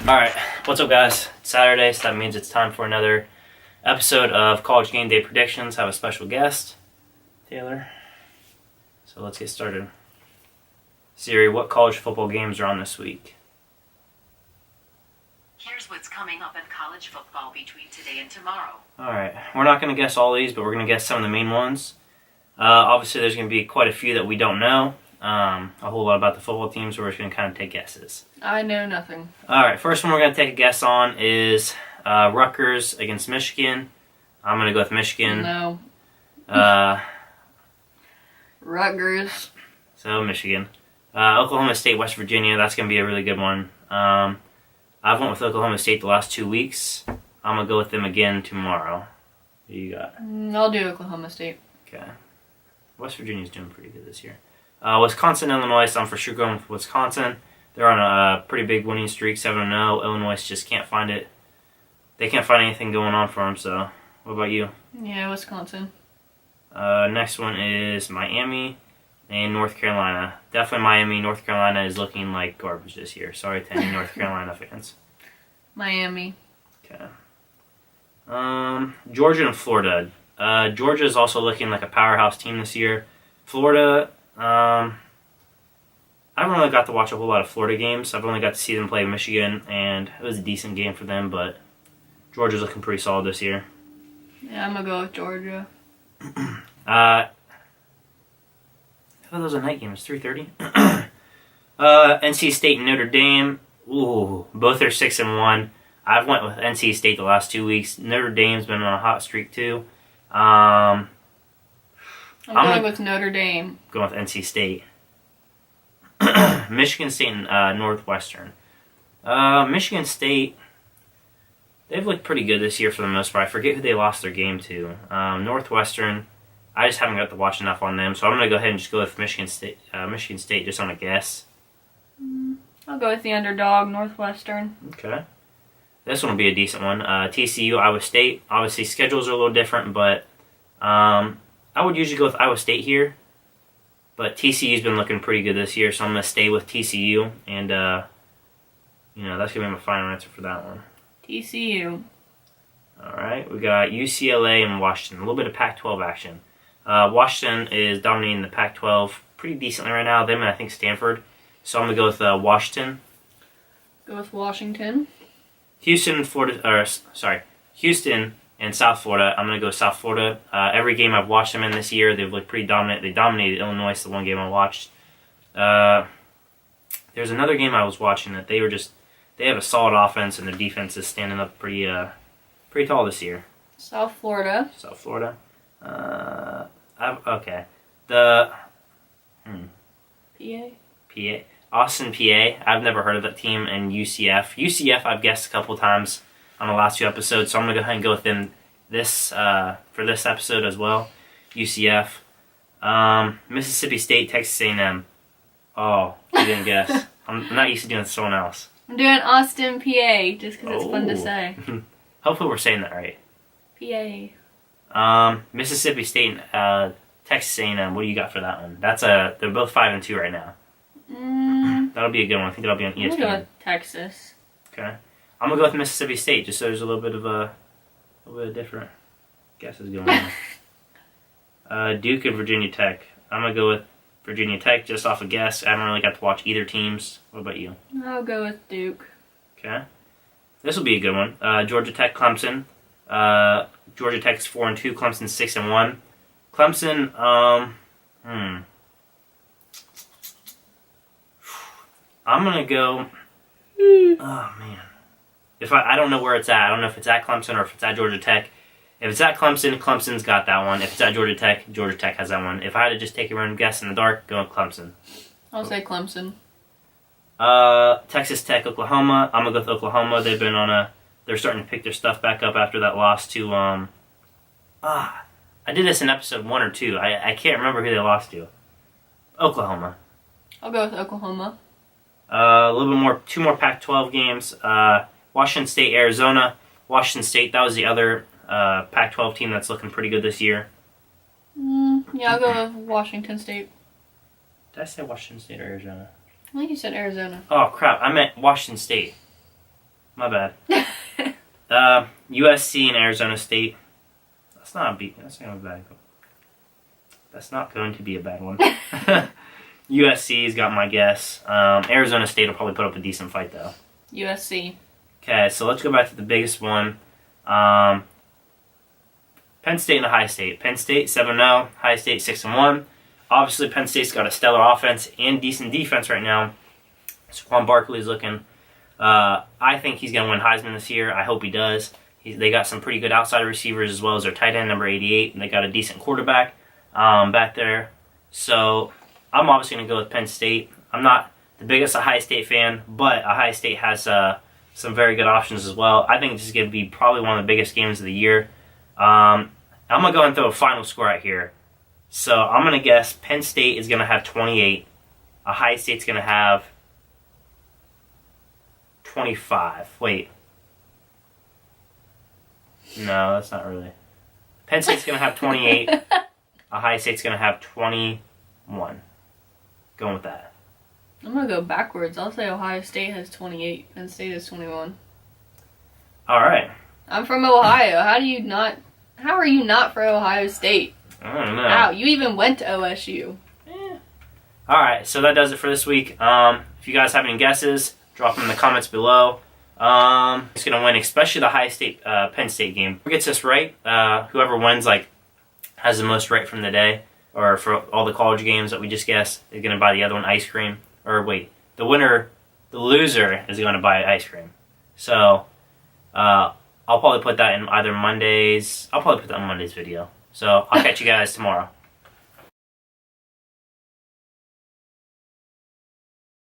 Alright, what's up guys? It's Saturday, so that means it's time for another episode of College Game Day Predictions. I have a special guest, Taylor. So let's get started. Siri, what college football games are on this week? Here's what's coming up in college football between today and tomorrow. Alright, we're not going to guess all these, but we're going to guess some of the main ones. Obviously, there's going to be quite a few that we don't know. A whole lot about the football teams, so we're just going to kind of take guesses. I know nothing. Alright, first one we're going to take a guess on is Rutgers against Michigan. I'm going to go with Michigan. No. Rutgers. So, Michigan. Oklahoma State, West Virginia, that's going to be a really good one. I've went with Oklahoma State the last 2 weeks. I'm going to go with them again tomorrow. Who you got? I'll do Oklahoma State. Okay. West Virginia's doing pretty good this year. Wisconsin, Illinois, I'm for sure going with Wisconsin. They're on a pretty big winning streak, 7-0. Illinois just can't find it. They can't find anything going on for them, so what about you? Yeah, Wisconsin. Next one is Miami and North Carolina. Definitely Miami. North Carolina is looking like garbage this year. Sorry to any North Carolina fans. Miami. Okay. Georgia and Florida. Georgia is also looking like a powerhouse team this year. Florida, I haven't really got to watch a whole lot of Florida games. I've only got to see them play Michigan, and it was a decent game for them, but Georgia's looking pretty solid this year. Yeah, I'm going to go with Georgia. I thought that was a night game. It's 3:30. NC State and Notre Dame. Ooh, both are 6-1. I've went with NC State the last 2 weeks. Notre Dame's been on a hot streak too. I'm going with Notre Dame. Going with NC State. Michigan State and Northwestern. Michigan State, they've looked pretty good this year for the most part. I forget who they lost their game to. Northwestern, I just haven't got to watch enough on them, so I'm going to go ahead and just go with Michigan State just on a guess. I'll go with the underdog, Northwestern. Okay. This one will be a decent one. TCU, Iowa State. Obviously, schedules are a little different, but I would usually go with Iowa State here. But TCU's been looking pretty good this year, so I'm going to stay with TCU. And, that's going to be my final answer for that one. TCU. All right. We got UCLA and Washington. A little bit of Pac-12 action. Washington is dominating the Pac-12 pretty decently right now. Them and I think Stanford. So I'm going to go with Washington. Go with Washington. Houston and South Florida. I'm going to go South Florida. Every game I've watched them in this year, they've looked pretty dominant. They dominated Illinois, the one game I watched. There's another game I was watching that they have a solid offense, and their defense is standing up pretty tall this year. South Florida. Okay. PA? Austin, PA. I've never heard of that team, and UCF. UCF I've guessed a couple times on the last few episodes, so I'm going to go ahead and go with them for this episode as well. UCF. Mississippi State, Texas A&M. Oh, you didn't guess. I'm not used to doing someone else. I'm doing Austin, PA, just because it's fun to say. Hopefully we're saying that right. PA. Mississippi State and Texas A&M. What do you got for that one? They're both 5-2 right now. That'll be a good one. I think that'll be on ESPN. I'm going to go with Texas. Okay. I'm going to go with Mississippi State, just so there's a little bit of different guesses going on. Duke and Virginia Tech. I'm going to go with Virginia Tech just off a guess. I haven't really got to watch either teams. What about you? I'll go with Duke. Okay. This will be a good one. Georgia Tech, Clemson. Georgia Tech's 4-2. Clemson's 6-1. Clemson, I'm going to go... Oh, man. I don't know where it's at. I don't know if it's at Clemson or if it's at Georgia Tech. If it's at Clemson, Clemson's got that one. If it's at Georgia Tech has that one. If I had to just take a random guess in the dark, go with Clemson. I'll say Clemson. Texas Tech, Oklahoma. I'm going to go with Oklahoma. They're starting to pick their stuff back up after that loss to... I did this in episode 1 or 2. I can't remember who they lost to. Oklahoma. I'll go with Oklahoma. A little bit more, 2 more Pac-12 games. Washington State, Arizona. Washington State, that was the other Pac-12 team that's looking pretty good this year. Yeah, I'll go with Washington State. Did I say Washington State or Arizona? I think you said Arizona. Oh, crap. I meant Washington State. My bad. USC and Arizona State. That's not going to be a bad one. USC's got my guess. Arizona State will probably put up a decent fight, though. USC. Okay, so let's go back to the biggest one. Penn State and Ohio State. Penn State 7-0, Ohio State 6-1. Obviously, Penn State's got a stellar offense and decent defense right now. Saquon Barkley's looking. I think he's going to win Heisman this year. I hope he does. They got some pretty good outside receivers as well as their tight end, number 88, and they got a decent quarterback back there. So I'm obviously going to go with Penn State. I'm not the biggest Ohio State fan, but Ohio State has some very good options as well. I think this is going to be probably one of the biggest games of the year. I'm going to go and throw a final score out here. So I'm going to guess Penn State is going to have 28. Ohio State's going to have 25. Wait. No, that's not really. Penn State's going to have 28. Ohio State's going to have 21. Going with that. I'm going to go backwards. I'll say Ohio State has 28. Penn State has 21. All right. I'm from Ohio. How are you not for Ohio State? I don't know. Wow, you even went to OSU. All right, so that does it for this week. If you guys have any guesses, drop them in the comments below. It's going to win, especially the Ohio State Penn State game. Whoever gets this right, whoever wins, has the most right from the day, or for all the college games that we just guessed, is going to buy the other one ice cream. Or wait, the loser is going to buy ice cream. So I'll probably put that in either Monday's. I'll probably put that in Monday's video. So I'll catch you guys tomorrow.